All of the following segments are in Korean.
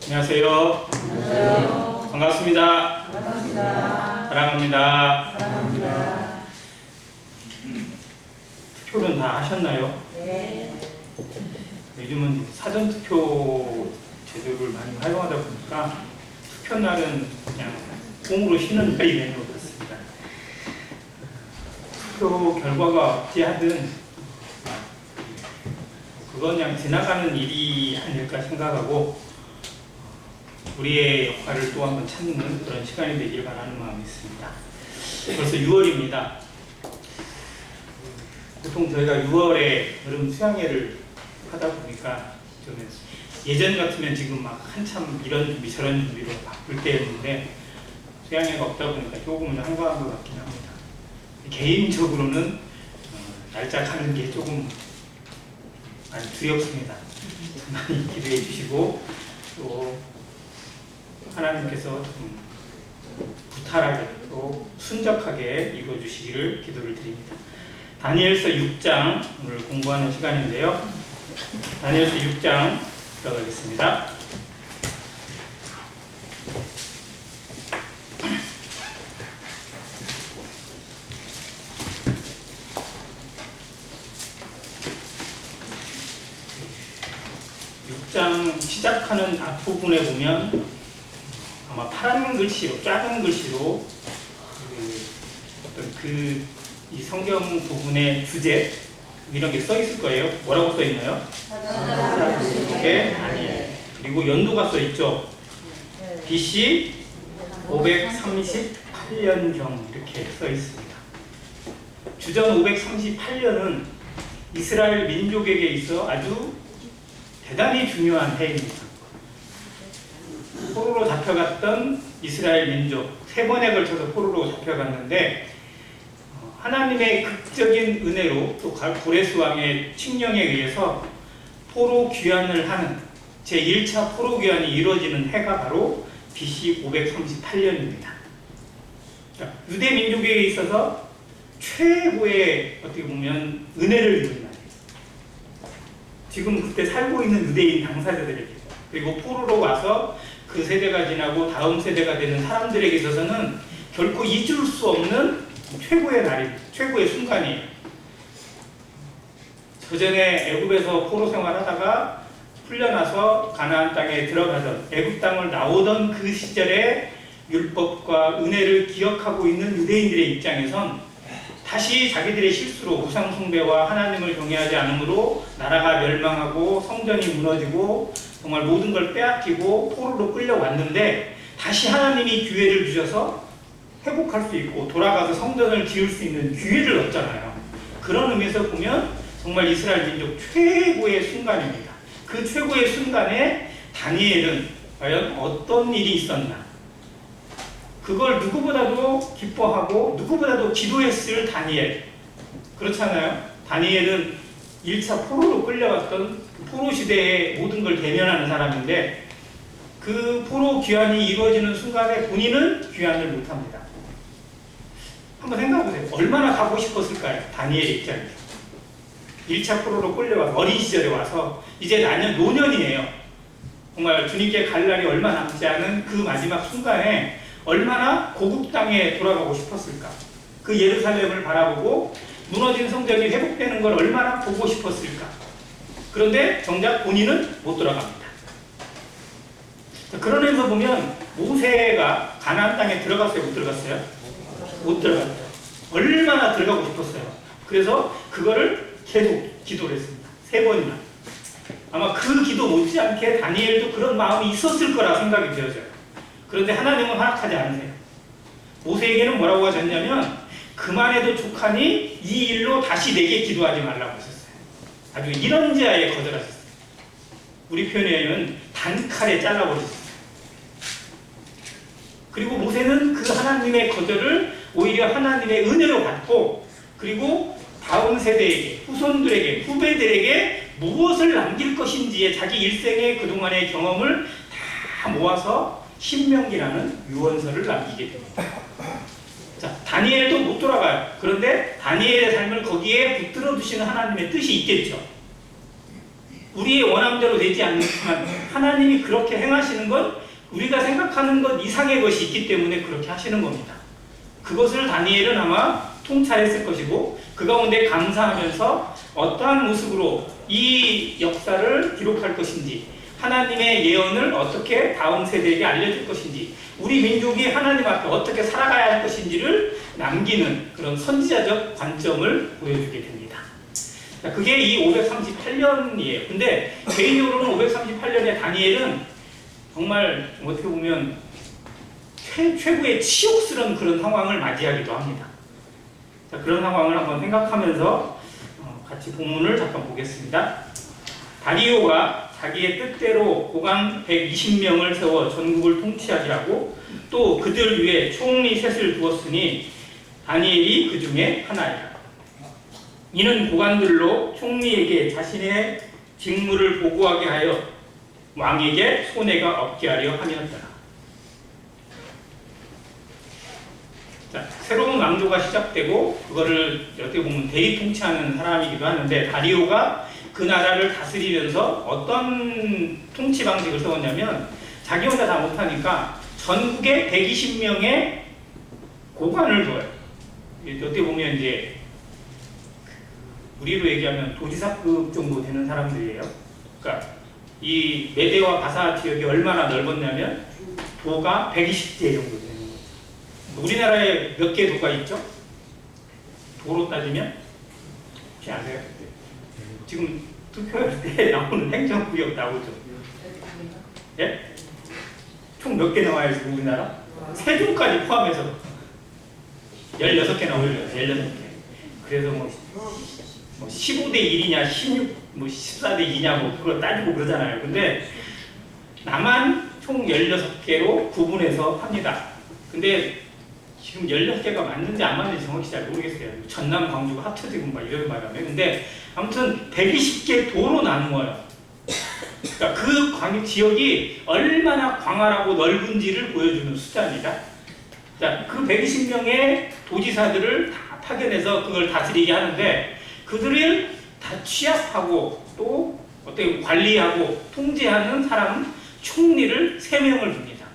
안녕하세요. 안녕하세요. 반갑습니다. 반갑습니다. 사랑합니다. 사랑합니다. 투표는 다 하셨나요? 네. 요즘은 사전투표 제도를 많이 활용하다 보니까 투표 날은 그냥 꽁으로 쉬는 날이 되는 것 같습니다. 투표 결과가 어찌하든 그건 그냥 지나가는 일이 아닐까 생각하고 우리의 역할을 또 한번 찾는 그런 시간이 되길 바라는 마음이 있습니다. 벌써 6월입니다. 보통 저희가 6월에 여름 수양회를 하다 보니까 좀 예전 같으면 지금 막 한참 이런 준비 저런 준비로 바쁠 때였는데 수양회가 없다 보니까 조금은 한가한 것 같긴 합니다. 개인적으로는 날짜 가는 게 조금 많이 두렵습니다. 많이 기도해 주시고 또 하나님께서 좀 부탈하게 또 순적하게 읽어주시기를 기도를 드립니다. 다니엘서 6장 오늘 공부하는 시간인데요. 다니엘서 6장 들어가겠습니다. 시작하는 앞부분에 보면 아마 파란 글씨로 작은 글씨로 이 성경 부분의 주제 이런 게 써 있을 거예요. 뭐라고 써 있나요? 다니엘. 그리고 연도가 써 있죠. BC 538년경 이렇게 써 있습니다. 주전 538년은 이스라엘 민족에게 있어 아주 대단히 중요한 해입니다. 포로로 잡혀갔던 이스라엘 민족 3번에 걸쳐서 포로로 잡혀갔는데 하나님의 극적인 은혜로 또 고레스 왕의 칙령에 의해서 포로 귀환을 하는 제1차 포로 귀환이 이루어지는 해가 바로 BC 538년입니다. 유대 민족에게 있어서 최고의 어떻게 보면 은혜를 입은 날이에요. 지금 그때 살고 있는 유대인 당사자들에게 그리고 포로로 와서 그 세대가 지나고 다음 세대가 되는 사람들에게 있어서는 결코 잊을 수 없는 최고의 날입니다. 최고의 순간이에요. 저전에 애굽에서 포로 생활하다가 풀려나서 가나안 땅에 들어가던 애굽 땅을 나오던 그 시절의 율법과 은혜를 기억하고 있는 유대인들의 입장에선 다시 자기들의 실수로 우상 숭배와 하나님을 경외하지 않으므로 나라가 멸망하고 성전이 무너지고 정말 모든 걸 빼앗기고 포로로 끌려왔는데 다시 하나님이 기회를 주셔서 회복할 수 있고 돌아가서 성전을 지을 수 있는 기회를 얻잖아요. 그런 의미에서 보면 정말 이스라엘 민족 최고의 순간입니다. 그 최고의 순간에 다니엘은 과연 어떤 일이 있었나? 그걸 누구보다도 기뻐하고 누구보다도 기도했을 다니엘. 그렇잖아요. 다니엘은 1차 포로로 끌려갔던 포로 시대의 모든 걸 대면하는 사람인데 그 포로 귀환이 이루어지는 순간에 본인은 귀환을 못합니다. 한번 생각해보세요. 얼마나 가고 싶었을까요? 다니엘 입장에서. 1차 포로로 끌려와서 어린 시절에 와서 이제 노년이에요. 정말 주님께 갈 날이 얼마 남지 않은 그 마지막 순간에 얼마나 고국 땅에 돌아가고 싶었을까? 그 예루살렘을 바라보고 무너진 성전이 회복되는 걸 얼마나 보고 싶었을까? 그런데 정작 본인은 못 돌아갑니다. 그런 의미에서 보면 모세가 가나안 땅에 들어갔어요? 못 들어갔어요? 못 들어갔죠. 얼마나 들어가고 싶었어요. 그래서 그거를 계속 기도를 했습니다. 3번이나. 아마 그 기도 못지않게 다니엘도 그런 마음이 있었을 거라 생각이 되어져요. 그런데 하나님은 허락하지 않으세요. 모세에게는 뭐라고 하셨냐면 그만해도 족하니 이 일로 다시 내게 기도하지 말라고 하셨어요. 아주 이런지아에 거절하셨어요. 우리 표현에는 단칼에 잘라버리셨어요. 그리고 모세는 그 하나님의 거절을 오히려 하나님의 은혜로 받고 그리고 다음 세대에게 후손들에게 후배들에게 무엇을 남길 것인지에 자기 일생의 그동안의 경험을 다 모아서 신명기라는 유언서를 남기게 됩니다. 자, 다니엘도 못 돌아가요. 그런데 다니엘의 삶을 거기에 붙들어 두시는 하나님의 뜻이 있겠죠. 우리의 원함대로 되지 않지만 하나님이 그렇게 행하시는 건 우리가 생각하는 것 이상의 것이 있기 때문에 그렇게 하시는 겁니다. 그것을 다니엘은 아마 통찰했을 것이고 그 가운데 감사하면서 어떠한 모습으로 이 역사를 기록할 것인지, 하나님의 예언을 어떻게 다음 세대에게 알려줄 것인지, 우리 민족이 하나님 앞에 어떻게 살아가야 할 것인지를 남기는 그런 선지자적 관점을 보여주게 됩니다. 그게 이 538년이에요. 근데 개인적으로는 538년의 다니엘은 정말 어떻게 보면 최고의 치욕스러운 그런 상황을 맞이하기도 합니다. 자, 그런 상황을 한번 생각하면서 같이 본문을 잠깐 보겠습니다. 다리오가 자기의 뜻대로 고관 120명을 세워 전국을 통치하게 하고 또 그들 위에 총리 셋을 두었으니 다니엘이 그 중에 하나이다. 이는 고관들로 총리에게 자신의 직무를 보고하게 하여 왕에게 손해가 없게 하려 함이었더라. 자, 새로운 왕조가 시작되고 그거를 어떻게 보면 대리 통치하는 사람이기도 하는데, 다리오가 그 나라를 다스리면서 어떤 통치 방식을 세웠냐면 자기 혼자 다 못하니까 전국에 120명의 고관을 둬요. 어떻게 보면 이제 우리로 얘기하면 도지사급 정도 되는 사람들이에요. 그러니까 이 메대와 바사 지역이 얼마나 넓었냐면 도가 120개 정도 되는 거죠. 우리나라에 몇 개 도가 있죠? 도로 따지면 혹시 아세요? 지금 투표할 때 나오는 행정구역 나오죠? 예? 총 몇 개 나와요 지금 우리나라? 세종까지 포함해서 16개 나오죠. 16개. 그래서 뭐 15대 1이냐 16, 뭐 14대 2냐 뭐 그걸 따지고 그러잖아요. 근데 남한 총 16개로 구분해서 합니다. 근데 지금 16개가 맞는지 안 맞는지 정확히 잘 모르겠어요. 전남 광주가 합쳐지고 막 이런 바람에. 근데 아무튼 120개 도로 나누어요. 그러니까 그 광역 지역이 얼마나 광활하고 넓은지를 보여주는 숫자입니다. 자, 그 120명의 도지사들을 다 파견해서 그걸 다스리게 하는데 그들을 다 취합하고 또 어떻게 관리하고 통제하는 사람 총리를 3명을 둡니다.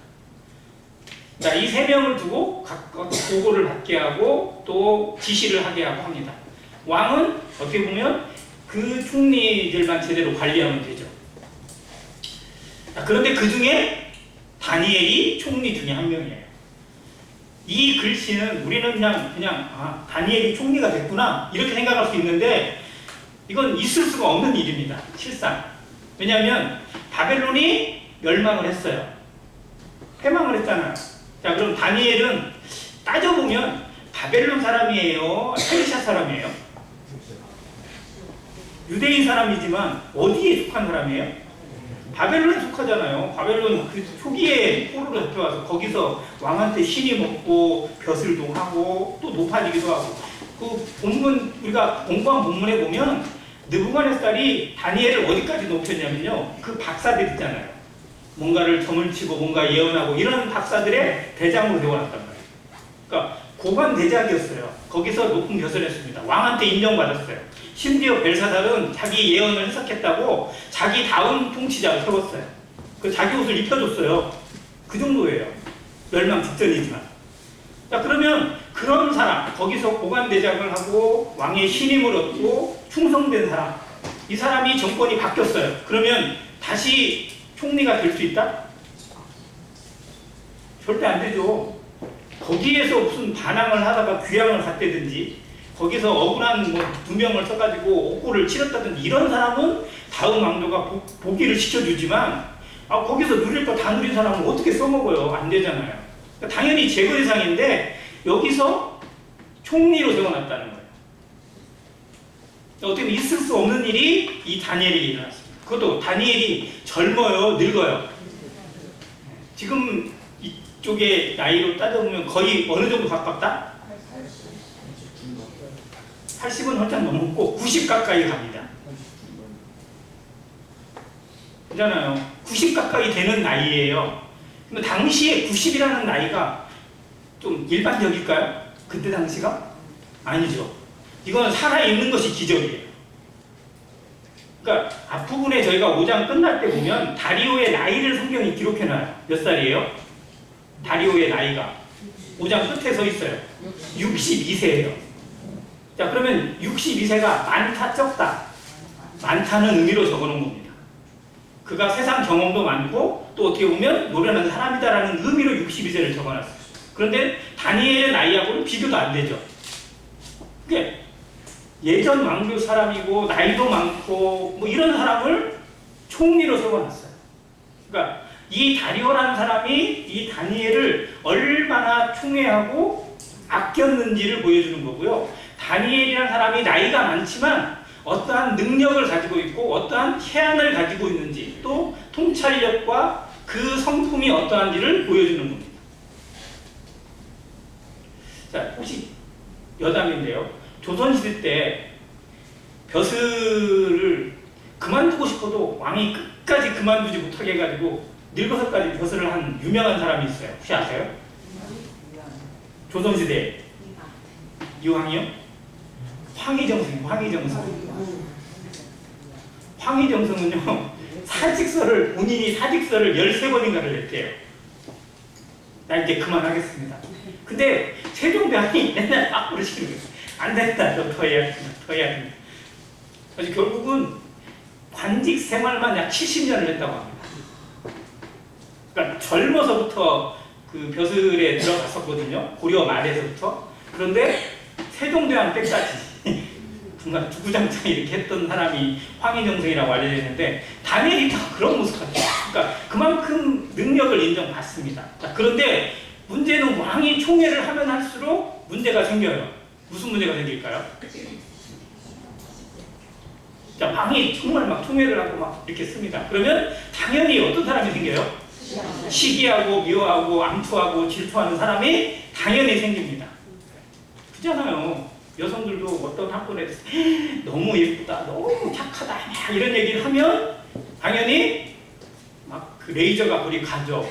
자, 이 3명을 두고 각각 보고를 받게 하고 또 지시를 하게 하고 합니다. 왕은 어떻게 보면 그 총리들만 제대로 관리하면 되죠. 자, 그런데 그 중에 다니엘이 총리 중에 한 명이에요. 이 글씨는 우리는 그냥 다니엘이 총리가 됐구나 이렇게 생각할 수 있는데 이건 있을 수가 없는 일입니다. 실상. 왜냐하면 바벨론이 멸망을 했어요. 패망을 했잖아요. 자, 그럼 다니엘은 따져보면 바벨론 사람이에요? 페르시아 사람이에요? 유대인 사람이지만 어디에 속한 사람이에요? 바벨론에 속하잖아요. 바벨론 그 초기에 포로로 잡혀와서 거기서 왕한테 신이 먹고 벼슬도 하고 또 높아지기도 하고, 그 본문 우리가 공부한 본문에 보면 느부갓네살이 다니엘을 어디까지 높였냐면요, 그 박사들 있잖아요. 뭔가를 점을 치고 뭔가 예언하고 이런 박사들의 대장으로 세워놨단 말이에요. 그러니까 고관 대장이었어요. 거기서 높은 벼슬을 했습니다. 왕한테 인정받았어요. 심지어 벨사살은 자기 예언을 해석했다고 자기 다음 통치자를 세웠어요. 그 자기 옷을 입혀줬어요. 그 정도예요. 멸망 직전이지만. 자, 그러면 그런 사람, 거기서 고관대장을 하고 왕의 신임을 얻고 충성된 사람, 이 사람이 정권이 바뀌었어요. 그러면 다시 총리가 될 수 있다? 절대 안 되죠. 거기에서 무슨 반항을 하다가 귀향을 갔다든지 거기서 억울한 누명을 써가지고 옥고를 치렀다든지 이런 사람은 다음 왕조가 복위를 시켜주지만 거기서 누릴 거 다 누린 사람은 어떻게 써먹어요? 안 되잖아요. 그러니까 당연히 제거 대상인데 여기서 총리로 세워놨다는 거예요. 어떻게 보면 있을 수 없는 일이 이 다니엘에게 일어났습니다. 그것도 다니엘이 젊어요? 늙어요? 지금 이쪽에 나이로 따져보면 거의 어느 정도 가깝다? 80은 헐짝 넘었고 90 가까이 갑니다. 그잖아요. 90 가까이 되는 나이예요. 근데 당시에 90이라는 나이가 좀 일반적일까요? 그때 당시가? 아니죠. 이건 살아있는 것이 기적이에요. 그러니까 앞부분에 저희가 5장 끝날 때 보면 다리오의 나이를 성경이 기록해놔요. 몇 살이에요? 다리오의 나이가 5장 끝에 서 있어요. 62세예요. 자, 그러면 62세가 많다 적다? 많다는 의미로 적어놓은 겁니다. 그가 세상 경험도 많고 또 어떻게 보면 노련한 사람이다라는 의미로 62세를 적어놨어요. 그런데 다니엘의 나이하고는 비교도 안 되죠. 그게 예전 왕조 사람이고 나이도 많고 뭐 이런 사람을 총리로 세워놨어요. 그러니까 이 다리오라는 사람이 이 다니엘을 얼마나 총애하고 아꼈는지를 보여주는 거고요. 다니엘이라는 사람이 나이가 많지만 어떠한 능력을 가지고 있고 어떠한 해안을 가지고 있는지 또 통찰력과 그 성품이 어떠한지를 보여주는 겁니다. 자, 혹시 여담인데요. 조선시대 때 벼슬을 그만두고 싶어도 왕이 끝까지 그만두지 못하게 해가지고 늙어서까지 벼슬을 한 유명한 사람이 있어요. 혹시 아세요? 조선시대 이왕이요? 황희정승. 황희정승은요 사직서를 본인이 사직서를 13번인가를 냈대요. 나 이제 그만하겠습니다. 근데 세종대왕이 맨날 막 그러시는 거예요. 안 된다. 더 해야 된다. 그래서 결국은 관직 생활만 약 70년을 했다고 합니다. 그러니까 젊어서부터 그 벼슬에 들어갔었거든요. 고려 말에서부터. 그런데 세종대왕 때까지 중간 주구장창 이렇게 했던 사람이 황희정승이라고 알려졌는데 다니엘이 다 그런 모습 같아요. 그러니까 그만큼 능력을 인정받습니다. 자, 그런데 문제는 왕이 총애를 하면 할수록 문제가 생겨요. 무슨 문제가 생길까요? 자, 왕이 정말 막 총애를 하고 막 이렇게 씁니다. 그러면 당연히 어떤 사람이 생겨요? 시기하고 미워하고 암투하고 질투하는 사람이 당연히 생깁니다. 그렇잖아요. 여성들도 어떤 학원에서 너무 예쁘다, 너무 착하다 막 이런 얘기를 하면 당연히 막 그 레이저가 우리 가죠.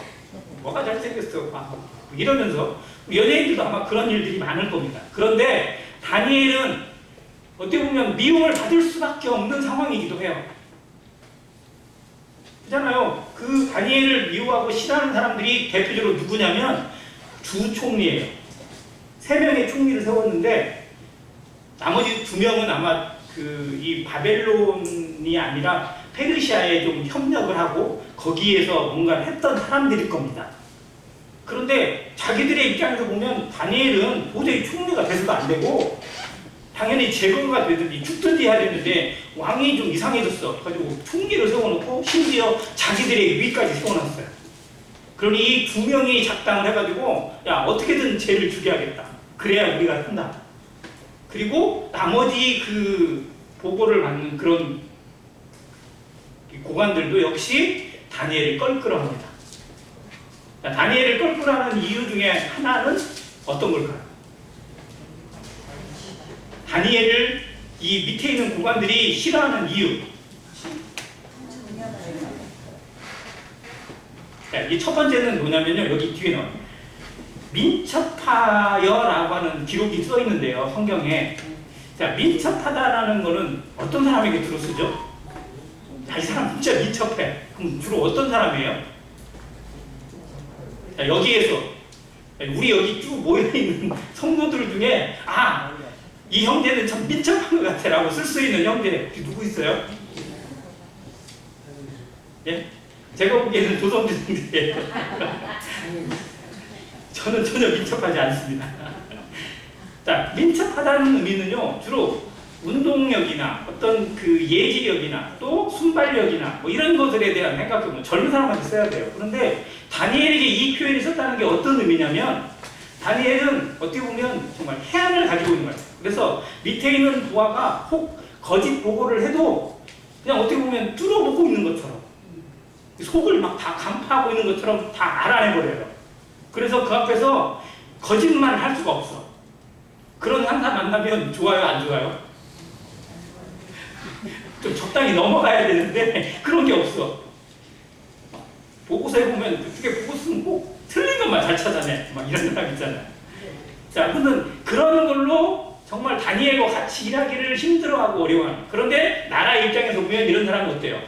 뭐가 잘생겼어 막 이러면서 연예인들도 아마 그런 일들이 많을 겁니다. 그런데 다니엘은 어떻게 보면 미움을 받을 수밖에 없는 상황이기도 해요. 그렇잖아요. 그 다니엘을 미워하고 싫어하는 사람들이 대표적으로 누구냐면 주총리예요. 3명의 총리를 세웠는데 나머지 2명은 아마 이 바벨론이 아니라 페르시아에 좀 협력을 하고 거기에서 뭔가를 했던 사람들일 겁니다. 그런데 자기들의 입장에서 보면 다니엘은 도저히 총리가 돼서도 안 되고 당연히 제거가 되든지 죽든지 해야 되는데 왕이 좀 이상해졌어. 그래가지고 총리를 세워놓고 심지어 자기들의 위까지 세워놨어요. 그러니 이 2명이 작당을 해가지고 야 어떻게든 쟤를 죽여야겠다. 그래야 우리가 한다. 그리고 나머지 그 보고를 받는 그런 고관들도 역시 다니엘을 껄끄러합니다. 다니엘을 껄끄러하는 이유 중에 하나는 어떤 걸까요? 다니엘을 이 밑에 있는 고관들이 싫어하는 이유. 이 첫 번째는 뭐냐면요. 여기 뒤에 나와요. 민첩하여라고 하는 기록이 써 있는데요. 성경에. 자, 민첩하다라는 거는 어떤 사람에게 주로 쓰죠? 이 사람 진짜 민첩해. 그럼 주로 어떤 사람이에요? 자, 여기에서 우리 여기 쭉 모여있는 성도들 중에 이 형제는 참 민첩한 것 같아 라고 쓸 수 있는 형제 누구 있어요? 예? 제가 보기에는 조성주 형제예요. 저는 전혀 민첩하지 않습니다. 자, 민첩하다는 의미는요, 주로 운동력이나 어떤 그 예지력이나 또 순발력이나 뭐 이런 것들에 대한 생각을 젊은 사람한테 써야 돼요. 그런데 다니엘에게 이 표현이 썼다는 게 어떤 의미냐면 다니엘은 어떻게 보면 정말 해안을 가지고 있는 거예요. 그래서 밑에 있는 부하가 혹 거짓 보고를 해도 그냥 어떻게 보면 뚫어보고 있는 것처럼 속을 막 다 간파하고 있는 것처럼 다 알아내버려요. 그래서 그 앞에서 거짓말을 할 수가 없어. 그런 상사 만나면 좋아요, 안 좋아요? 좀 적당히 넘어가야 되는데 그런 게 없어. 보고서에 보면 어떻게 보고서는 꼭 틀린 것만 잘 찾아내. 막 이런 사람 있잖아요. 자, 그는 그런 걸로 정말 다니엘과 같이 일하기를 힘들어하고 어려워하는. 그런데 나라 입장에서 보면 이런 사람이 어때요?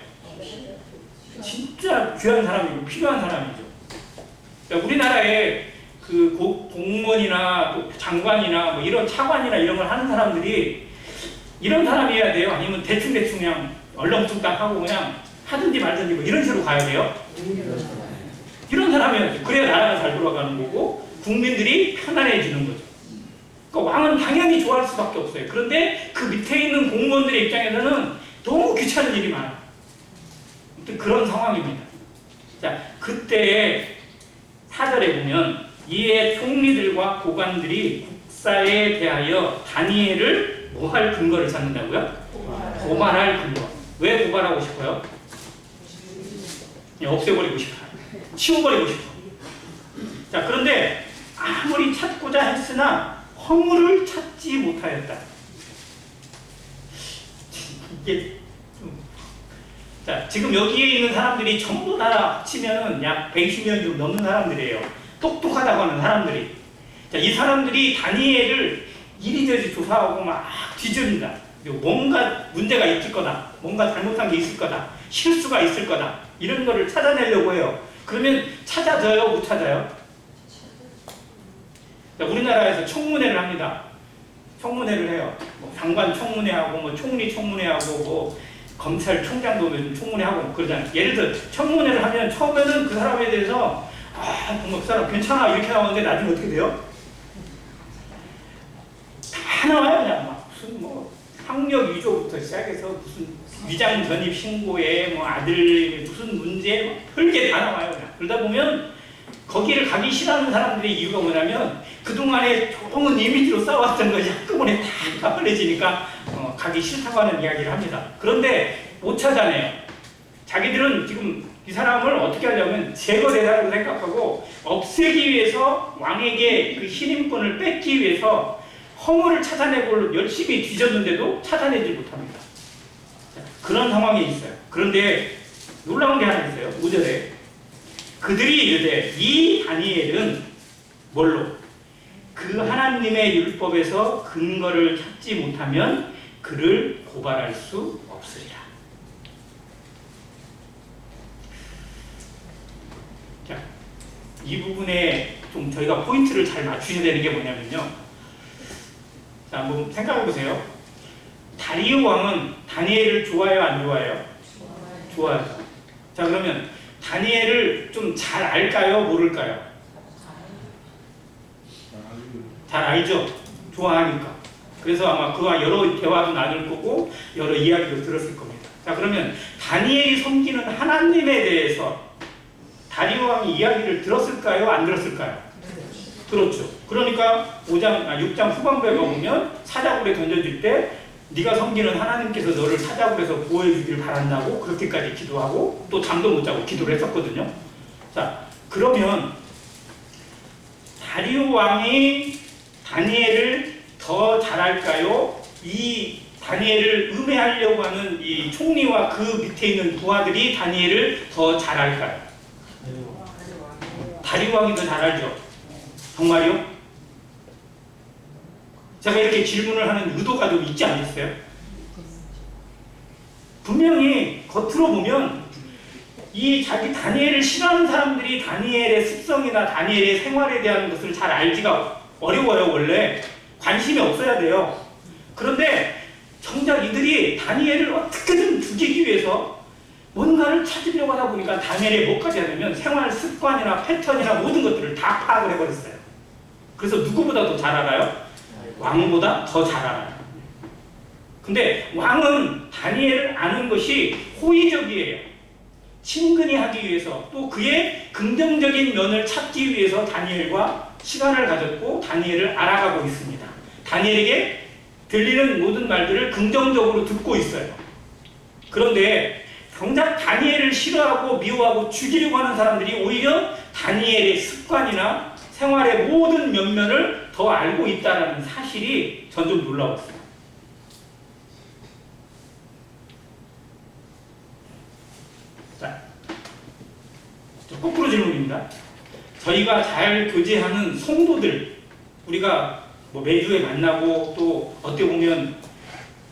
진짜 귀한 사람이고 필요한 사람이죠. 그러니까 우리나라에 그 공무원이나 또 장관이나 뭐 이런 차관이나 이런 걸 하는 사람들이 이런 사람이어야 돼요? 아니면 대충 그냥 얼렁뚱땅 하고 그냥 하든지 말든지 뭐 이런 식으로 가야 돼요? 이런 사람이어야 돼요. 그래야 나라가 잘 돌아가는 거고 국민들이 편안해지는 거죠. 그러니까 왕은 당연히 좋아할 수밖에 없어요. 그런데 그 밑에 있는 공무원들의 입장에서는 너무 귀찮은 일이 많아요. 그런 상황입니다. 자, 그때의 사절에 보면 이에 총리들과 고관들이 국사에 대하여 다니엘을 뭐 할 근거를 찾는다고요? 고발할 근거. 왜 고발하고 싶어요? 없애버리고 싶어요. 치워버리고 싶어. 자, 그런데 아무리 찾고자 했으나 허물을 찾지 못하였다. 이게 자, 지금 여기에 있는 사람들이 전부 다 합치면 약 120명 좀 넘는 사람들이에요. 똑똑하다고 하는 사람들이. 자, 이 사람들이 다니엘을 이리저리 조사하고 막 뒤집는다. 뭔가 문제가 있을 거다. 뭔가 잘못한 게 있을 거다. 실수가 있을 거다. 이런 거를 찾아내려고 해요. 그러면 찾아져요? 못 찾아요? 자, 우리나라에서 청문회를 합니다. 청문회를 해요. 뭐 장관 청문회하고 뭐 총리 청문회하고 뭐 검찰총장도 청문회하고 그러잖아요. 예를 들어 청문회를 하면 처음에는 그 사람에 대해서 정말 그 사람 괜찮아 이렇게 나오는데 나중에 어떻게 돼요? 다 나와요. 그냥 막 무슨 뭐 학력 위조부터 시작해서 무슨 위장 전입 신고에 뭐 아들 무슨 문제 뭐 별게 다 나와요. 그냥. 그러다 보면 거기를 가기 싫어하는 사람들의 이유가 뭐냐면 그동안에 좋은 이미지로 싸웠던 것이 한꺼번에 다 까발려지니까 가기 싫다고 하는 이야기를 합니다. 그런데 못 찾아내요. 자기들은 지금 이 사람을 어떻게 하려면 제거 대상으로 생각하고 없애기 위해서 왕에게 그 신임권을 뺏기 위해서 허물을 찾아내고 열심히 뒤졌는데도 찾아내지 못합니다. 그런 상황에 있어요. 그런데 놀라운 게 하나 있어요. 5절에 그들이 이르되 이 다니엘은 뭘로? 그 하나님의 율법에서 근거를 찾지 못하면 그를 고발할 수 없으리라. 자, 이 부분에 좀 저희가 포인트를 잘 맞추셔야 되는 게 뭐냐면요. 자, 한번 생각해 보세요. 다리오 왕은 다니엘을 좋아해요, 안 좋아해요? 좋아하죠. 자, 그러면 다니엘을 좀 잘 알까요, 모를까요? 잘 알죠? 좋아하니까. 그래서 아마 그와 여러 대화도 나눌 거고 여러 이야기도 들었을 겁니다. 자, 그러면 다니엘이 섬기는 하나님에 대해서 다리오 왕이 이야기를 들었을까요? 안 들었을까요? 들었죠. 그러니까 6장 후반부에 보면 사자굴에 던져질 때 네가 섬기는 하나님께서 너를 사자굴에서 보호해주길 바란다고 그렇게까지 기도하고 또 잠도 못 자고 기도를 했었거든요. 자, 그러면 다리오 왕이 다니엘을 더 잘할까요? 이 다니엘을 음해하려고 하는 이 총리와 그 밑에 있는 부하들이 다니엘을 더 잘할까요? 다리오 왕이 더 잘알죠? 정말요? 제가 이렇게 질문을 하는 의도가 좀 있지 않겠어요? 분명히 겉으로 보면 이 자기 다니엘을 싫어하는 사람들이 다니엘의 습성이나 다니엘의 생활에 대한 것을 잘 알기가 어려워요. 원래 관심이 없어야 돼요. 그런데 정작 이들이 다니엘을 어떻게든 죽이기 위해서 뭔가를 찾으려고 하다 보니까 다니엘이 뭐까지 하냐면 생활 습관이나 패턴이나 모든 것들을 다 파악을 해버렸어요. 그래서 누구보다 더 잘 알아요? 왕보다 더 잘 알아요. 근데 왕은 다니엘을 아는 것이 호의적이에요. 친근히 하기 위해서 또 그의 긍정적인 면을 찾기 위해서 다니엘과 시간을 가졌고 다니엘을 알아가고 있습니다. 다니엘에게 들리는 모든 말들을 긍정적으로 듣고 있어요. 그런데 정작 다니엘을 싫어하고 미워하고 죽이려고 하는 사람들이 오히려 다니엘의 습관이나 생활의 모든 면면을 더 알고 있다는 사실이 전 좀 놀라웠어요. 자, 거꾸로 질문입니다. 저희가 잘 교제하는 성도들, 우리가 뭐 매주에 만나고 또 어떻게 보면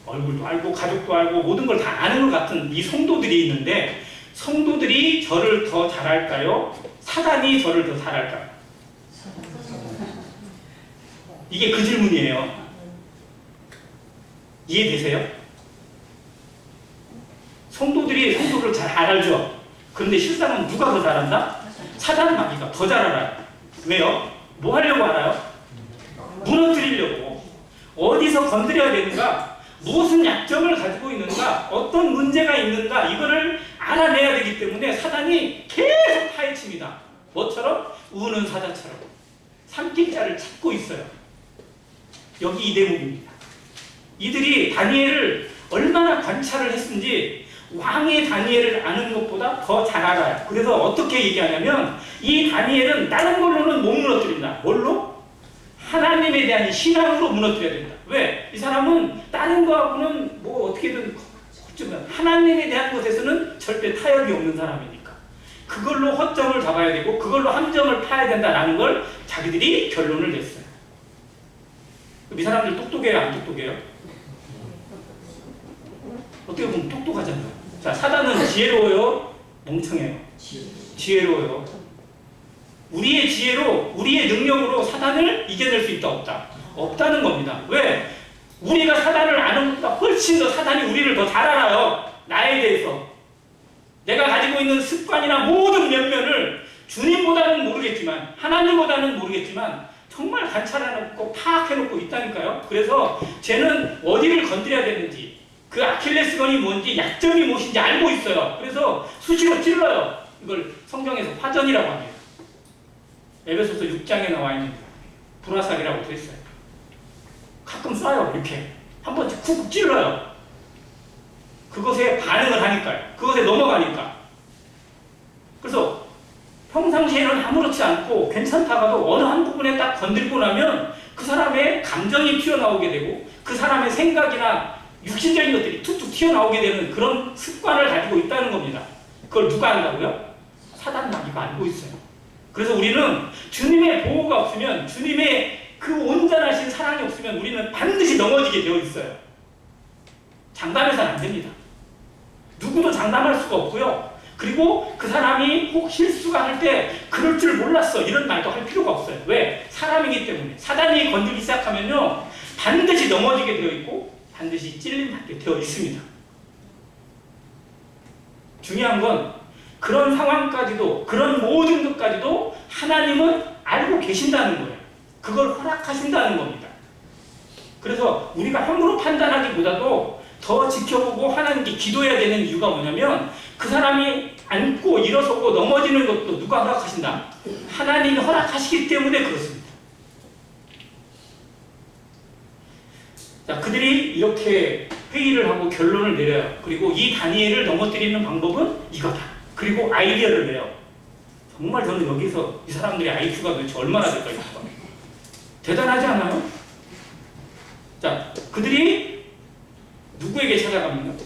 얼굴도 알고 가족도 알고 모든 걸 다 아는 것 같은 이 성도들이 있는데 성도들이 저를 더 잘할까요? 사단이 저를 더 잘할까요? 이게 그 질문이에요. 이해되세요? 성도들이 성도를 잘 알죠. 그런데 실상은 누가 더 잘한다? 사단 마귀가 더 잘 알아요. 왜요? 뭐 하려고 알아요? 무너뜨리려고. 어디서 건드려야 되는가? 무슨 약점을 가지고 있는가? 어떤 문제가 있는가? 이거를 알아내야 되기 때문에 사단이 계속 파헤칩니다. 뭐처럼? 우는 사자처럼. 삼킬 자를 찾고 있어요. 여기 이 대목입니다. 이들이 다니엘을 얼마나 관찰을 했는지 왕의 다니엘을 아는 것보다 더 잘 알아요. 그래서 어떻게 얘기하냐면 이 다니엘은 다른 걸로는 못 무너뜨린다. 뭘로? 하나님에 대한 신앙으로 무너뜨려야 된다. 왜? 이 사람은 다른 거하고는 뭐 어떻게든 하나님에 대한 것에서는 절대 타협이 없는 사람이니까 그걸로 허점을 잡아야 되고 그걸로 함정을 파야 된다라는 걸 자기들이 결론을 냈어요. 이 사람들 똑똑해요? 안 똑똑해요? 어떻게 보면 똑똑하잖아요. 자, 사단은 지혜로워요? 멍청해요? 지혜로워요. 우리의 지혜로, 우리의 능력으로 사단을 이겨낼 수 있다, 없다? 없다는 겁니다. 왜? 우리가 사단을 아는 것보다 훨씬 더 사단이 우리를 더 잘 알아요. 나에 대해서. 내가 가지고 있는 습관이나 모든 면면을 주님보다는 모르겠지만, 하나님보다는 모르겠지만, 정말 관찰해놓고 파악해놓고 있다니까요. 그래서 쟤는 어디를 건드려야 되는지, 그 아킬레스건이 뭔지, 약점이 무엇인지 알고 있어요. 그래서 수시로 찔러요. 이걸 성경에서 화전이라고 합니다. 에베소서 6장에 나와 있는 불화살이라고 돼 있어요. 가끔 쏴요. 이렇게 한 번씩 쿡 찔러요. 그것에 반응을 하니까요. 그것에 넘어가니까. 그래서 평상시에는 아무렇지 않고 괜찮다가도 어느 한 부분에 딱 건들고 나면 그 사람의 감정이 튀어나오게 되고 그 사람의 생각이나 육신적인 것들이 툭툭 튀어나오게 되는 그런 습관을 가지고 있다는 겁니다. 그걸 누가 안다고요? 사단 마귀가 알고 있어요. 그래서 우리는 주님의 보호가 없으면, 주님의 그 온전하신 사랑이 없으면 우리는 반드시 넘어지게 되어 있어요. 장담해서는 안 됩니다. 누구도 장담할 수가 없고요. 그리고 그 사람이 혹 실수가 할 때 그럴 줄 몰랐어 이런 말도 할 필요가 없어요. 왜? 사람이기 때문에. 사단이 건들기 시작하면요 반드시 넘어지게 되어 있고 반드시 찔림받게 되어 있습니다. 중요한 건 그런 상황까지도, 그런 모든 것까지도 하나님은 알고 계신다는 거예요. 그걸 허락하신다는 겁니다. 그래서 우리가 함부로 판단하기보다도 더 지켜보고 하나님께 기도해야 되는 이유가 뭐냐면 그 사람이 앉고 일어서고 넘어지는 것도 누가 허락하신다? 하나님이 허락하시기 때문에 그렇습니다. 자, 그들이 이렇게 회의를 하고 결론을 내려요. 그리고 이 다니엘을 넘어뜨리는 방법은 이거다. 그리고 아이디어를 내요. 정말 저는 여기서 이 사람들의 IQ가 도대체 얼마나 될까요? 대단하지 않아요? 자, 그들이 누구에게 찾아갑니까?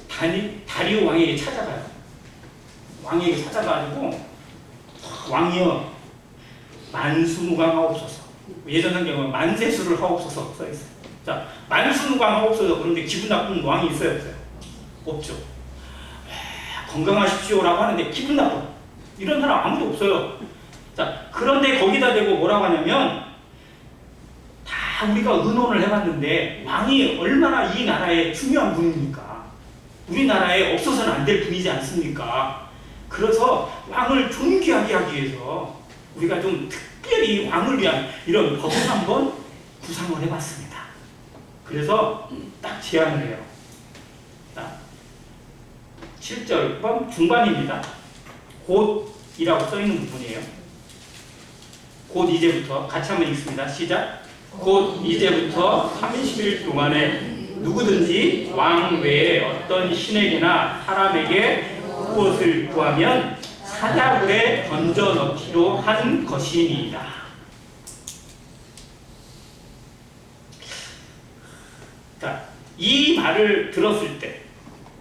다리오 왕에게 찾아가요. 왕에게 찾아가지고 왕이여 만수무강하옵소서. 예전 성경은 만세수를 하옵소서 써 있어요. 자, 만수무강하옵소서. 그런데 기분 나쁜 왕이 있어요, 없어요? 없죠. 건강하십시오라고 하는데 기분 나빠. 이런 사람 아무도 없어요. 자, 그런데 거기다 대고 뭐라고 하냐면 다 우리가 의논을 해봤는데 왕이 얼마나 이 나라에 중요한 분입니까? 우리나라에 없어서는 안 될 분이지 않습니까? 그래서 왕을 존귀하게 하기 위해서 우리가 좀 특별히 왕을 위한 이런 법을 한번 구상을 해봤습니다. 그래서 딱 제안을 해요. 7절 중반입니다. 곧이라고 써있는 부분이에요. 곧 이제부터 같이 한번 읽습니다. 시작. 곧 이제부터 30일 동안에 누구든지 왕 외에 어떤 신에게나 사람에게 무엇을 구하면 사자굴에 던져 넣기로 한 것이니이다. 자, 이 말을 들었을 때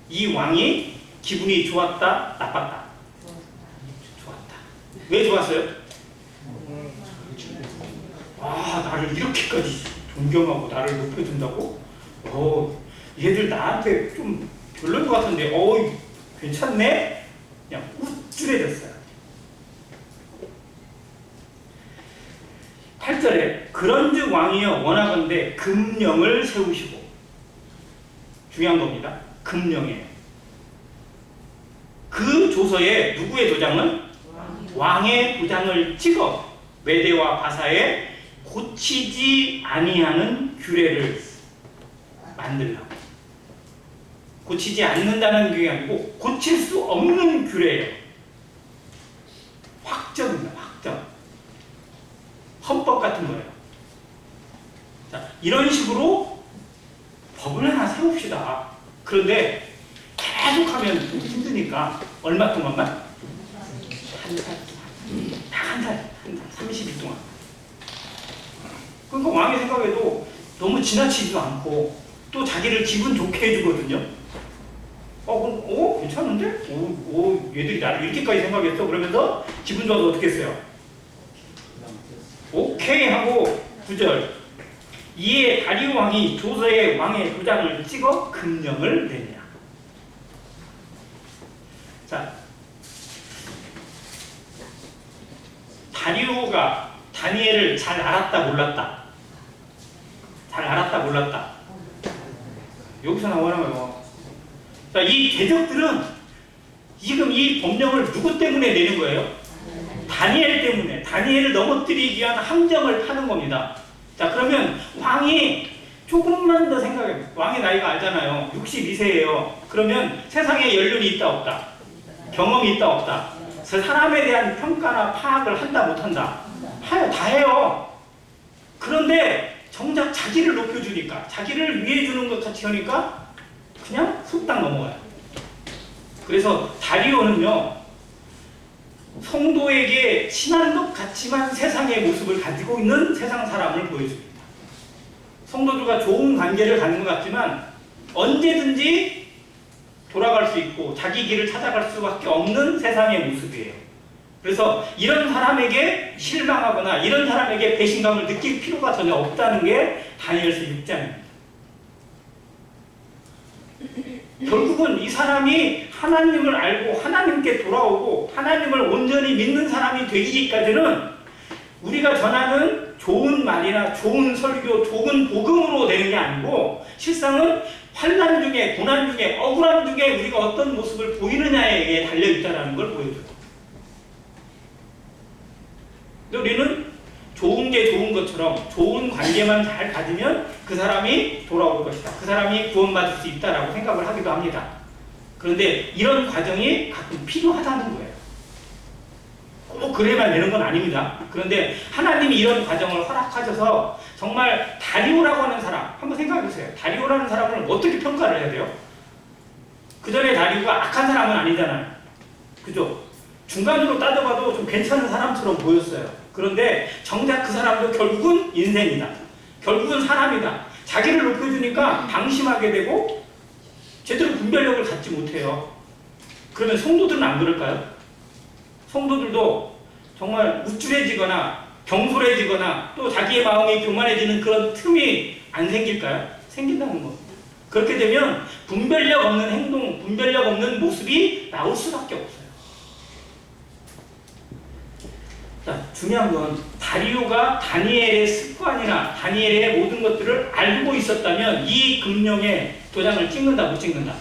이 왕이 기분이 좋았다, 나빴다? 좋았다. 왜 좋았어요? 아, 나를 이렇게까지 존경하고 나를 높여준다고? 얘들 나한테 좀 별로인 것 같은데, 괜찮네? 그냥 우쭐해졌어요. 8절에 그런즉 왕이여 원하건대 금령을 세우시고, 중요한 겁니다. 금령이에요. 그 조서에 누구의 도장은? 왕의 도장을 찍어 메대와 바사에 고치지 아니하는 규례를 만들라고. 고치지 않는다는 게 아니고 고칠 수 없는 규례예요. 확정입니다. 확정. 헌법 같은 거예요. 자, 이런 식으로 법을 하나 세웁시다. 그런데 계속하면 좀 힘드니까 얼마 동안만? 한 달. 딱 한 달. 30일 동안. 그러니까 왕이 생각해도 너무 지나치지도 않고 또 자기를 기분 좋게 해주거든요. 괜찮은데? 얘들이 나를 이렇게까지 생각했어? 그러면서 기분 좋아서 어떻게 했어요? 오케이 하고 9절. 이에 다리오 왕이 조서에 왕의 도장을 찍어 금령을 내니라. 자, 다리오가 다니엘을 잘 알았다 몰랐다? 잘 알았다 몰랐다? 여기서 나오나요? 자, 이 대적들은 지금 이 법령을 누구 때문에 내는 거예요? 다니엘 때문에. 다니엘을 넘어뜨리기 위한 함정을 파는 겁니다. 자, 그러면 왕이 조금만 더 생각해. 왕의 나이가 알잖아요. 62세예요. 그러면 세상에 연륜이 있다 없다? 경험이 있다 없다? 그 사람에 대한 평가나 파악을 한다 못한다? 다 해요. 그런데 정작 자기를 높여주니까, 자기를 위해주는 것 같이 하니까 그냥 훅딱 넘어가요. 그래서 다리오는요, 성도에게 친한 것 같지만 세상의 모습을 가지고 있는 세상 사람을 보여줍니다. 성도들과 좋은 관계를 갖는 것 같지만 언제든지 돌아갈 수 있고 자기 길을 찾아갈 수밖에 없는 세상의 모습이에요. 그래서 이런 사람에게 실망하거나 이런 사람에게 배신감을 느낄 필요가 전혀 없다는 게 다니엘서 6장입니다. 결국은 이 사람이 하나님을 알고 하나님께 돌아오고 하나님을 온전히 믿는 사람이 되기까지는 우리가 전하는 좋은 말이나 좋은 설교, 좋은 복음으로 되는 게 아니고 실상은 환난 중에, 고난 중에, 억울함 중에 우리가 어떤 모습을 보이느냐에 달려있다는 걸 보여줘요. 우리는 좋은 게 좋은 것처럼 좋은 관계만 잘 가지면 그 사람이 돌아올 것이다. 그 사람이 구원받을 수 있다라고 생각을 하기도 합니다. 그런데 이런 과정이 가끔 필요하다는 거예요. 꼭 그래만 되는 건 아닙니다. 그런데 하나님이 이런 과정을 허락하셔서 정말 다리오라고 하는 사람, 한번 생각해 보세요. 다리오라는 사람을 어떻게 평가를 해야 돼요? 그 전에 다리오가 악한 사람은 아니잖아요. 그죠? 중간으로 따져봐도 좀 괜찮은 사람처럼 보였어요. 그런데 정작 그 사람도 결국은 인생이다. 결국은 사람이다. 자기를 높여주니까 방심하게 되고 제대로 분별력을 갖지 못해요. 그러면 성도들은 안 그럴까요? 성도들도 정말 우쭐해지거나 경솔해지거나 또 자기의 마음이 교만해지는 그런 틈이 안 생길까요? 생긴다는 겁니다. 그렇게 되면 분별력 없는 행동, 분별력 없는 모습이 나올 수밖에 없어요. 자, 중요한 건 다리오가 다니엘의 습관이나 다니엘의 모든 것들을 알고 있었다면 이 금령에 도장을 찍는다 못 찍는다?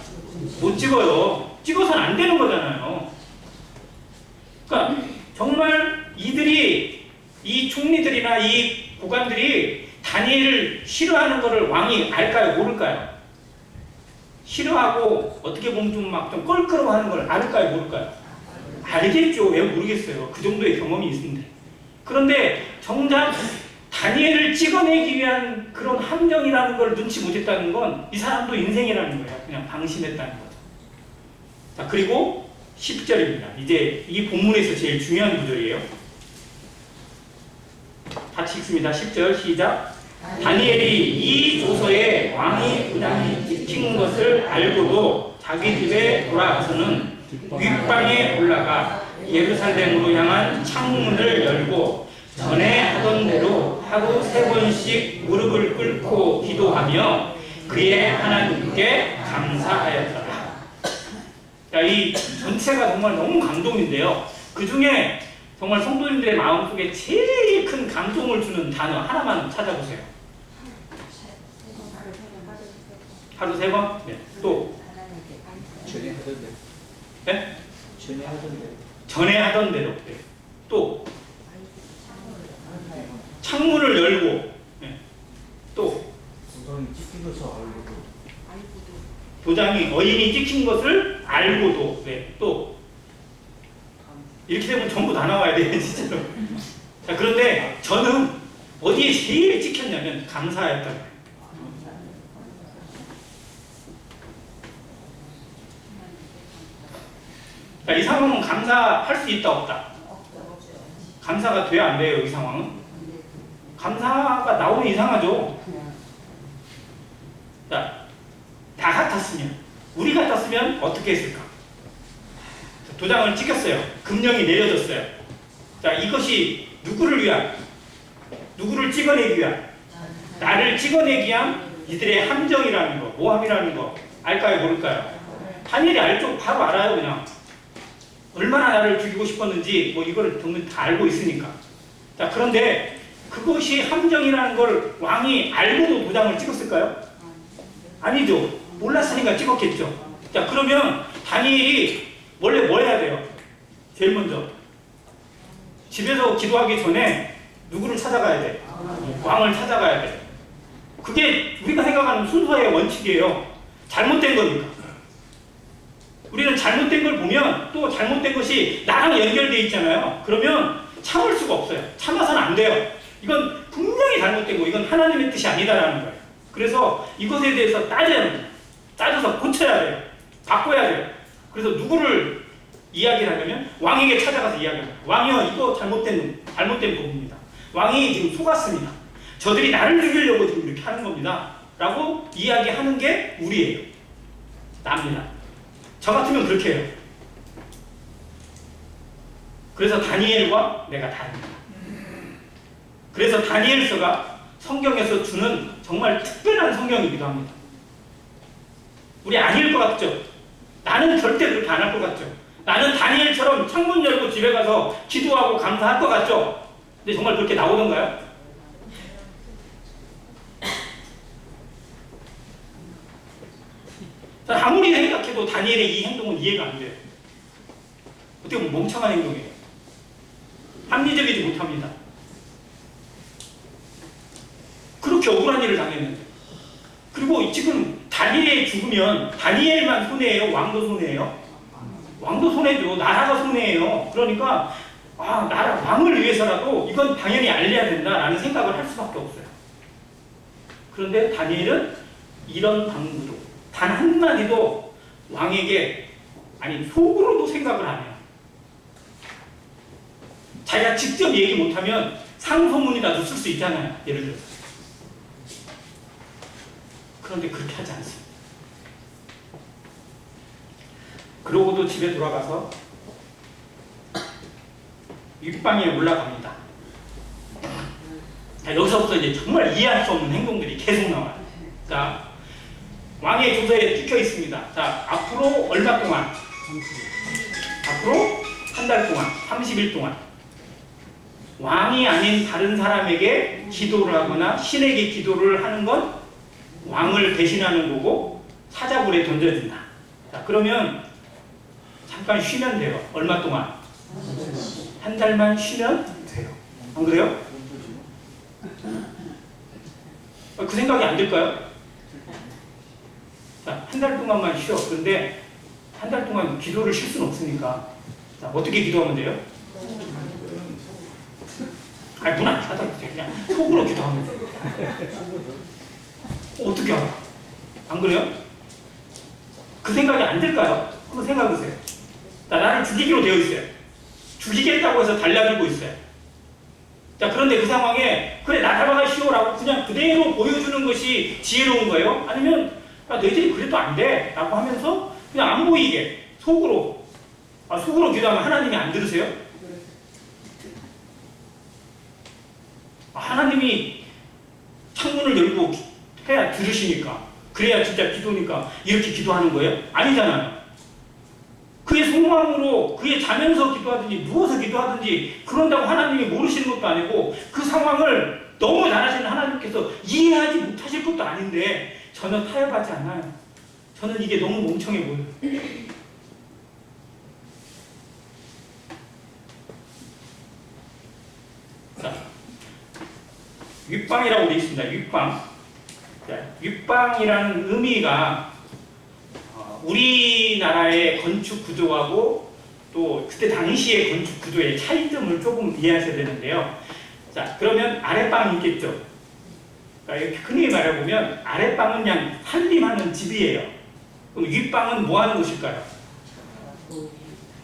못 찍어요. 찍어서는 안 되는 거잖아요. 그러니까 정말 이들이, 이 총리들이나 이 고관들이 다니엘을 싫어하는 것을 왕이 알까요? 모를까요? 싫어하고 어떻게 보면 좀 막 좀 껄끄러워하는 걸 알까요? 모를까요? 알겠죠. 왜 모르겠어요. 그 정도의 경험이 있는데. 그런데 정작 다니엘을 찍어내기 위한 그런 함정이라는 걸 눈치 못했다는 건 이 사람도 인생이라는 거예요. 그냥 방심했다는 거죠. 자, 그리고 10절입니다. 이제 이 본문에서 제일 중요한 구절이에요. 같이 읽습니다. 10절 시작. 다니엘이 이 조서에 왕이 도장이 찍힌 것을 알고도 자기 집에 돌아가서는 윗방에 올라가 예루살렘으로 향한 창문을 열고 전에 하던 대로 하루 3번씩 무릎을 꿇고 기도하며 그의 하나님께 감사하였더라. 자, 이 전체가 정말 너무 감동인데요. 그 중에 정말 성도님들의 마음속에 제일 큰 감동을 주는 단어 하나만 찾아보세요. 하루 3번? 네. 또? 전에 하던 대로. 네? 전에 하던 대로. 전에 하던 대로. 네. 또? 창문을 열고. 네. 또? 도장이 찍혀서 알고. 도장이 어인이 찍힌 것을 알고도. 네. 또? 이렇게 되면 전부 다 나와야 돼요, 진짜로. 자, 그런데 저는 어디에 제일 찍혔냐면 감사했던 거예요. 자, 이 상황은 감사할 수 있다, 없다? 감사가 돼야 안 돼요, 이 상황은? 감사가 나오면 이상하죠. 자, 다 같았으면, 우리 같았으면 어떻게 했을까? 자, 도장을 찍혔어요. 금령이 내려졌어요. 자, 이것이 누구를 위한, 누구를 찍어내기 위한, 나를 찍어내기 위한 이들의 함정이라는 거, 모함이라는 거, 알까요, 모를까요? 다니엘이 알죠? 바로 알아요, 그냥. 얼마나 나를 죽이고 싶었는지, 뭐 이걸 보면 다 알고 있으니까. 자, 그런데 그것이 함정이라는 걸 왕이 알고도 도장을 찍었을까요? 아니죠. 몰랐으니까 찍었겠죠. 자, 그러면 다니엘이 원래 뭐 해야 돼요? 제일 먼저 집에서 기도하기 전에 누구를 찾아가야 돼? 왕을 찾아가야 돼. 그게 우리가 생각하는 순서의 원칙이에요. 잘못된 거니까. 우리는 잘못된 걸 보면 또 잘못된 것이 나랑 연결되어 있잖아요. 그러면 참을 수가 없어요. 참아서는 안 돼요. 이건 분명히 잘못된 거, 이건 하나님의 뜻이 아니다라는 거예요. 그래서 이것에 대해서 따져서 고쳐야 돼요. 바꿔야 돼요. 그래서 누구를 이야기를 하냐면 왕에게 찾아가서 이야기합니다. 왕이요, 이거 잘못된 부분입니다. 왕이 지금 속았습니다. 저들이 나를 죽이려고 지금 이렇게 하는 겁니다. 라고 이야기하는 게 우리예요. 납니다. 저 같으면 그렇게 해요. 그래서 다니엘과 내가 다릅니다. 그래서 다니엘서가 성경에서 주는 정말 특별한 성경이기도 합니다. 우리 아닐 것 같죠? 나는 절대 그렇게 안 할 것 같죠? 나는 다니엘처럼 창문 열고 집에 가서 기도하고 감사할 것 같죠? 근데 정말 그렇게 나오던가요? 아무리 생각해도 다니엘의 이 행동은 이해가 안 돼요. 어떻게 보면 멍청한 행동이에요. 합리적이지 못합니다. 그렇게 억울한 일을 당했는데. 그리고 지금 다니엘이 죽으면 다니엘만 손해예요? 왕도 손해예요? 왕도 손해죠. 나라가 손해예요. 그러니까 나라 왕을 위해서라도 이건 당연히 알려야 된다라는 생각을 할 수밖에 없어요. 그런데 다니엘은 이런 방구도 단 한마디도 왕에게, 아니 속으로도 생각을 안 해요. 자기가 직접 얘기 못하면 상소문이라도 쓸 수 있잖아요. 예를 들어서. 그런데 그렇게 하지 않습니다. 그러고도 집에 돌아가서 윗방에 올라갑니다. 자, 여기서부터 이제 정말 이해할 수 없는 행동들이 계속 나와요. 자, 왕의 조서에 찍혀 있습니다. 자, 앞으로 얼마 동안? 앞으로 한 달 동안, 30일 동안 왕이 아닌 다른 사람에게 기도를 하거나 신에게 기도를 하는 건 왕을 대신하는 거고 사자굴에 던져진다. 자, 그러면 잠깐 쉬면 돼요. 얼마 동안? 한 달만 쉬면 돼요. 안 그래요? 그 생각이 안 들까요? 자, 한 달 동안만 쉬어. 그런데 한 달 동안 기도를 쉴 수는 없으니까. 자, 어떻게 기도하면 돼요? 아니, 문 안 닫아도 돼. 그냥 속으로 기도하면 돼요. 어떻게 알아? 안 그래요? 그 생각이 안 들까요? 한번 생각해보세요. 자, 나를 죽이기로 되어 있어요. 죽이겠다고 해서 달려들고 있어요. 자, 그런데 그 상황에 그래, 나 잡아가시오라고 그냥 그대로 보여주는 것이 지혜로운 거예요? 아니면 너희들이 그래도 안 돼 라고 하면서 그냥 안 보이게 속으로 기도하면 하나님이 안 들으세요? 하나님이 창문을 열고 해야 들으시니까, 그래야 진짜 기도니까 이렇게 기도하는 거예요? 아니잖아요. 그의 속마음으로, 그의 자면서 기도하든지 누워서 기도하든지 그런다고 하나님이 모르시는 것도 아니고, 그 상황을 너무 잘하시는 하나님께서 이해하지 못하실 것도 아닌데 전혀 타협하지 않아요. 저는 이게 너무 멍청해 보여요. 자, 윗방이라고 되어 있습니다. 윗방. 자, 윗방이라는 의미가 우리나라의 건축 구조하고 또 그때 당시의 건축 구조의 차이점을 조금 이해하셔야 되는데요. 자, 그러면 아랫방이 있겠죠. 그러니까 이렇게 흔히 말해보면 아랫방은 그냥 살림하는 집이에요. 그럼 윗방은 뭐 하는 곳일까요?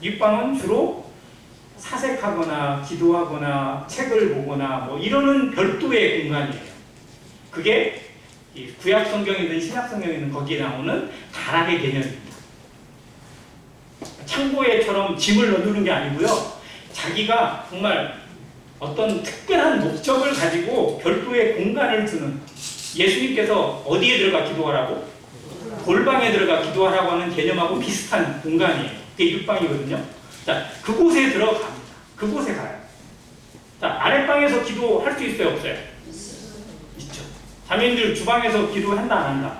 윗방은 주로 사색하거나 기도하거나 책을 보거나 뭐 이러는 별도의 공간이에요. 그게 구약 성경이든 신약 성경이든 거기에 나오는 다락의 개념입니다. 창고에처럼 짐을 넣어두는 게 아니고요. 자기가 정말 어떤 특별한 목적을 가지고 별도의 공간을 두는, 예수님께서 어디에 들어가 기도하라고? 골방에 들어가 기도하라고 하는 개념하고 비슷한 공간이에요. 그게 윗방이거든요. 자, 그곳에 들어갑니다. 그곳에 가요. 자, 아랫방에서 기도할 수 있어요, 없어요? 있죠. 자매님들 주방에서 기도한다, 안 한다?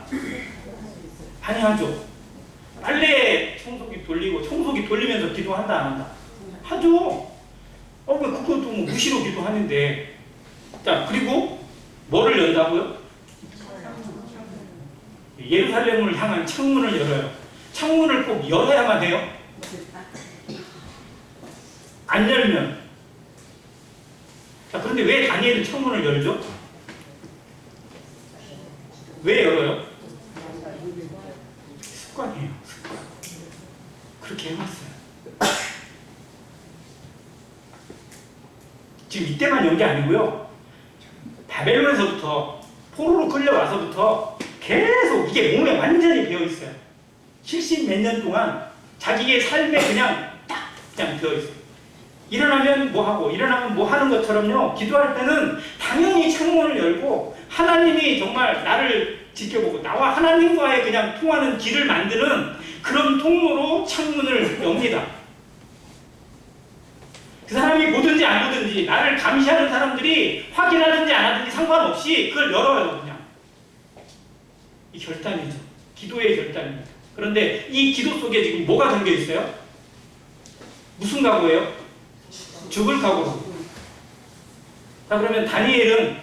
많이 하죠. 빨래 청소기 돌리고 청소기 돌리면서 기도한다, 안 한다? 하죠. 왜 그것도 뭐 무시로 기도하는데. 자, 그리고 뭐를 연다고요? 예루살렘을 향한 창문을 열어요. 창문을 꼭 열어야만 해요? 안 열면. 자, 그런데 왜 다니엘은 창문을 열죠? 왜 열어요? 습관이에요, 습관. 그렇게 해놨어요. 지금 이때만 연 게 아니고요. 바벨론에서부터, 포로로 끌려와서부터 계속 이게 몸에 완전히 배어있어요. 70 몇 년 동안 자기의 삶에 그냥 딱 그냥 배어있어요. 일어나면 뭐 하고 일어나면 뭐 하는 것처럼요. 기도할 때는 당연히 창문을 열고 하나님이 정말 나를 지켜보고 나와 하나님과의 그냥 통하는 길을 만드는 그런 통로로 창문을 엽니다. 그 사람이 보든지 안 보든지 나를 감시하는 사람들이 확인하든지 안 하든지 상관없이 그걸 열어요. 그냥 이 결단이죠. 기도의 결단입니다. 그런데 이 기도 속에 지금 뭐가 담겨 있어요? 무슨 각오예요? 죽을 각오로. 자, 그러면 다니엘은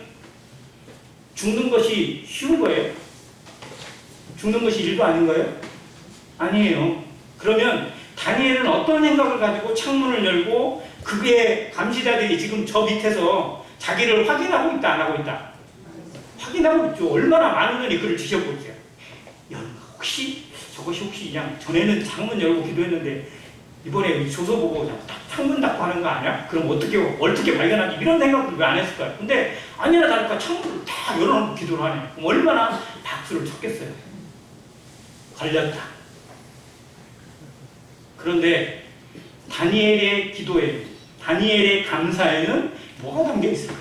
죽는 것이 쉬운 거예요? 죽는 것이 일도 아닌 거예요? 아니에요. 그러면 다니엘은 어떤 생각을 가지고 창문을 열고 그게 감시자들이 지금 저 밑에서 자기를 확인하고 있다, 안 하고 있다? 확인하고 있죠. 얼마나 많은 분이 그를 지켜보세요. 혹시 저것이 혹시 그냥 전에는 창문 열고 기도했는데 이번에 조서 보고 그냥 딱 창문 닫고 하는 거 아니야? 그럼 어떻게 발견하지? 이런 생각을 왜 안 했을까요? 근데 아니나 다를까 창문을 다 열어놓고 기도를 하네. 그럼 얼마나 박수를 쳤겠어요. 걸렸다. 그런데 다니엘의 기도에, 다니엘의 감사에는 뭐가 담겨 있을까?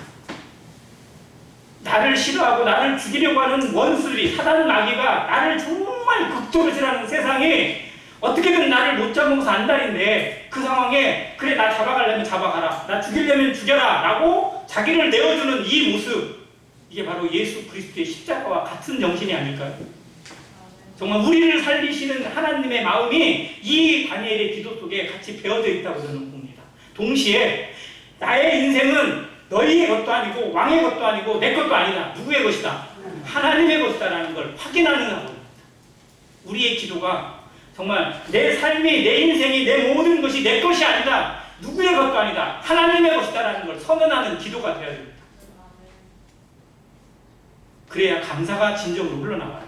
나를 싫어하고 나를 죽이려고 하는 원수들이, 사단 마귀가 나를 정말 극도로 싫어하는 세상에 어떻게든 나를 못 잡아서 안달인데 그 상황에 그래 나 잡아가려면 잡아가라, 나 죽이려면 죽여라 라고 자기를 내어주는 이 모습, 이게 바로 예수 그리스도의 십자가와 같은 정신이 아닐까요? 정말 우리를 살리시는 하나님의 마음이 이 다니엘의 기도 속에 같이 배어져 있다고 저는 봅니다. 동시에 나의 인생은 너희의 것도 아니고 왕의 것도 아니고 내 것도 아니다. 누구의 것이다? 하나님의 것이다라는 걸 확인하는 사람입니다. 우리의 기도가 정말 내 삶이, 내 인생이, 내 모든 것이 내 것이 아니다. 누구의 것도 아니다. 하나님의 것이다라는 걸 선언하는 기도가 되어야 됩니다. 그래야 감사가 진정으로 흘러나와요.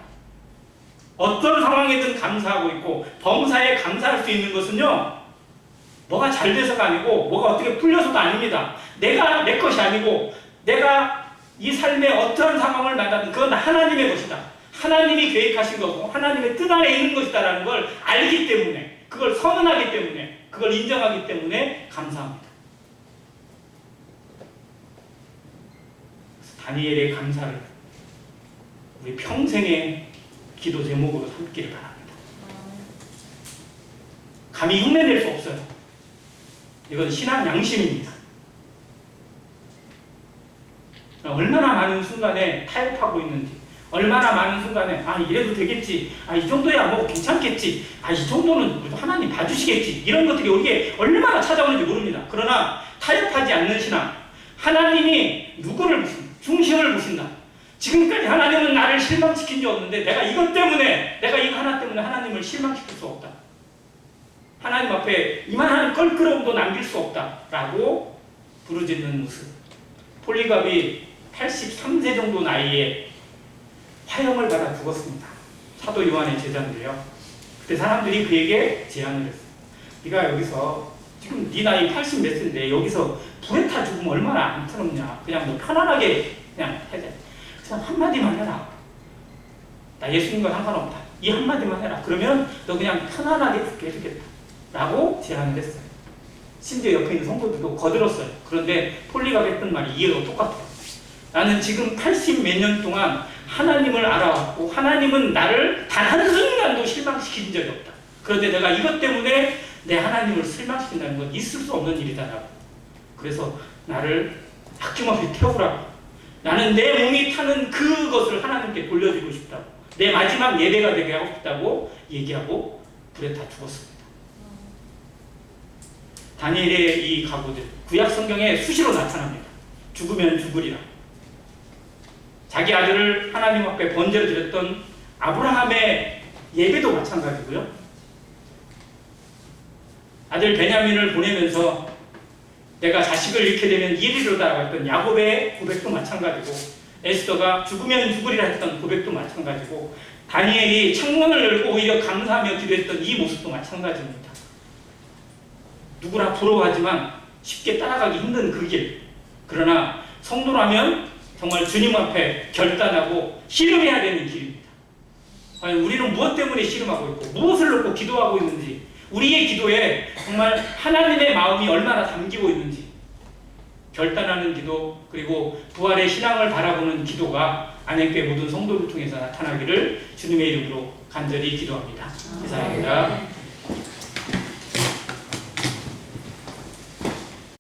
어떤 상황에든 감사하고 있고 범사에 감사할 수 있는 것은요, 뭐가 잘 돼서가 아니고 뭐가 어떻게 풀려서도 아닙니다. 내가 내 것이 아니고 내가 이 삶의 어떠한 상황을 만나든 그건 하나님의 것이다. 하나님이 계획하신 거고 하나님의 뜻 안에 있는 것이다라는 걸 알기 때문에, 그걸 선언하기 때문에, 그걸 인정하기 때문에 감사합니다. 다니엘의 감사를 우리 평생의 기도 제목으로 삼기를 바랍니다. 감히 흉내낼 수 없어요. 이건 신앙 양심입니다. 얼마나 많은 순간에 타협하고 있는지, 얼마나 많은 순간에 이래도 되겠지, 이 정도야 뭐 괜찮겠지, 이 정도는 하나님 봐주시겠지, 이런 것들이 우리에게 얼마나 찾아오는지 모릅니다. 그러나 타협하지 않는 신앙, 하나님이 누구를 보신다, 중심을 보신다. 지금까지 하나님은 나를 실망시킨 적 없는데 내가 이것 때문에, 내가 이거 하나 때문에 하나님을 실망시킬 수 없다. 하나님 앞에 이만한 껄끄러움도 남길 수 없다라고 부르짖는 모습. 폴리갑이 83세 정도 나이에 화형을 받아 죽었습니다. 사도 요한의 제자인데요. 그때 사람들이 그에게 제안을 했어요. 네가 여기서 지금 네 나이 80 몇 세인데 여기서 불에 타 죽으면 얼마나 안타깝냐. 그냥 너 편안하게 그냥 해자. 그냥 한마디만 해라. 나 예수님과 상관없다. 이 한마디만 해라. 그러면 너 그냥 편안하게 죽게 해주겠다. 라고 제안을 했어요. 심지어 옆에 있는 성도들도 거들었어요. 그런데 폴리갑이 했던 말이 이해가 똑같아요. 나는 지금 80 몇 년 동안 하나님을 알아왔고 하나님은 나를 단 한순간도 실망시킨 적이 없다. 그런데 내가 이것 때문에 내 하나님을 실망시킨다는 건 있을 수 없는 일이다라고. 그래서 나를 아낌없이 태우라고. 나는 내 몸이 타는 그것을 하나님께 돌려주고 싶다고. 내 마지막 예배가 되게 하고 싶다고 얘기하고 불에 다 죽었습니다. 다니엘의 이 각오들, 구약 성경에 수시로 나타납니다. 죽으면 죽으리라. 자기 아들을 하나님 앞에 번제로 드렸던 아브라함의 예배도 마찬가지고요. 아들 베냐민을 보내면서 내가 자식을 잃게 되면 이리로다라고 했던 야곱의 고백도 마찬가지고, 에스더가 죽으면 죽으리라 했던 고백도 마찬가지고, 다니엘이 창문을 열고 오히려 감사하며 기도했던 이 모습도 마찬가지입니다. 누구나 부러워하지만 쉽게 따라가기 힘든 그 길. 그러나 성도라면 정말 주님 앞에 결단하고 씨름해야 되는 길입니다. 과연 우리는 무엇 때문에 씨름하고 있고 무엇을 놓고 기도하고 있는지, 우리의 기도에 정말 하나님의 마음이 얼마나 담기고 있는지 결단하는 기도, 그리고 부활의 신앙을 바라보는 기도가 안양교회 모든 성도를 통해서 나타나기를 주님의 이름으로 간절히 기도합니다. 이상입니다.